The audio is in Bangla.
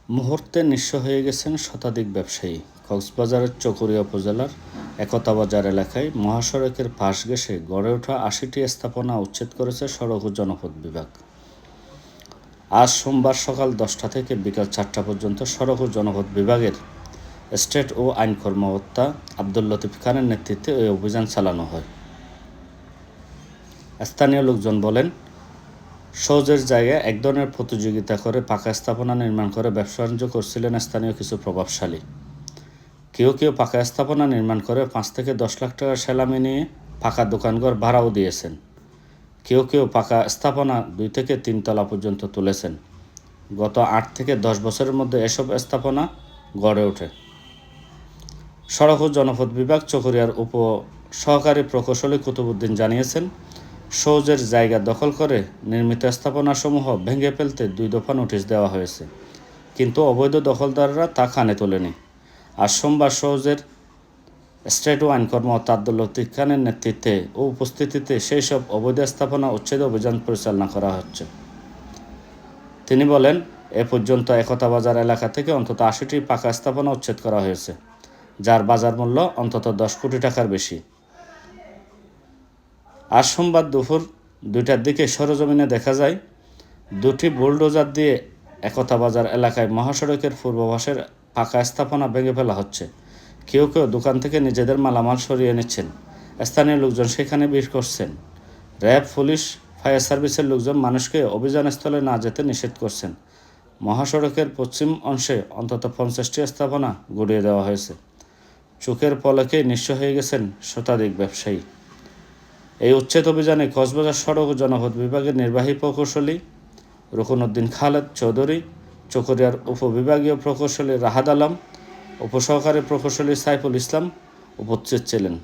মুহূর্তে নিঃস্ব হয়ে গেছেন শতাধিক ব্যবসায়ী। কক্সবাজারের চকরিয়া উপজেলার একতা বাজার এলাকায় মহাসড়কের পাশ ঘেঁষে গড়ে ওঠা ৮০টি স্থাপনা উচ্ছেদ করেছে সড়ক ও জনপথ বিভাগ। আজ সোমবার সকাল ১০টা থেকে বিকাল ৪টা পর্যন্ত সড়ক ও জনপথ বিভাগের স্টেট ও আইন কর্মকর্তা আব্দুল লতিফ খানের নেতৃত্বে এই অভিযান চালানো হয়। স্থানীয় লোকজন বলেন, সওজের জায়গায় এক ধরনের প্রতিযোগিতা করে পাকা স্থাপনা নির্মাণ করে ব্যবসা বাণিজ্য করছিলেন স্থানীয় কিছু প্রভাবশালী। কেউ কেউ পাকা স্থাপনা নির্মাণ করে ৫ থেকে ১০ লাখ টাকা সেলামি নিয়ে পাকা দোকানঘর ভাড়াও দিয়েছেন। কেউ কেউ পাকা স্থাপনা ২ থেকে ৩ তলা পর্যন্ত তুলেছেন। গত ৮ থেকে ১০ বছরের মধ্যে এসব স্থাপনা গড়ে ওঠে। সড়ক ও জনপথ বিভাগ চকরিয়ার উপ সহকারী প্রকৌশলী কুতুবুদ্দিন জানিয়েছেন, সওজের জায়গা দখল করে নির্মিত স্থাপনাসমূহ ভেঙে ফেলতে ২ দফা নোটিশ দেওয়া হয়েছে, কিন্তু অবৈধ দখলদাররা তা কানে তোলেনি। আজ সোমবার সওজের স্টেট ও আইন কর্মকর্তা আব্দুল লতিফ খানের নেতৃত্বে ও উপস্থিতিতে সেই সব অবৈধ স্থাপনা উচ্ছেদ অভিযান পরিচালনা করা হচ্ছে। তিনি বলেন, এ পর্যন্ত একতা বাজার এলাকা থেকে অন্তত ৮০টি পাকা স্থাপনা উচ্ছেদ করা হয়েছে, যার বাজার মূল্য অন্তত ১০ কোটি টাকার বেশি। আজ সোমবার দুপুর ২টার দিকে সরেজমিনে দেখা যায়, ২টি বুলডোজার দিয়ে একতা বাজার এলাকায় মহাসড়কের পূর্ব পাশের পাকা স্থাপনা ভেঙে ফেলা হচ্ছে। কেউ কেউ দোকান থেকে নিজেদের মালামাল সরিয়ে নিচ্ছেন। স্থানীয় লোকজন সেখানে ভিড় করছেন। র্যাব, পুলিশ, ফায়ার সার্ভিসের লোকজন মানুষকে অভিযানস্থলে না যেতে নিষেধ করছেন। মহাসড়কের পশ্চিম অংশে অন্তত ৫০টি স্থাপনা গুঁড়িয়ে দেওয়া হয়েছে। চোখের পলকে নিঃস্ব হয়ে গেছেন শতাধিক ব্যবসায়ী। এই উচ্ছেদ অভিযানে কক্সবাজার সড়ক ও জনপথ বিভাগের নির্বাহী প্রকৌশলী রুকনউদ্দিন খালেদ চৌধুরী, চকরিয়ার উপবিভাগীয় প্রকৌশলী রাহাত আলম, উপসহকারী প্রকৌশলী সাইফুল ইসলাম উপস্থিত ছিলেন।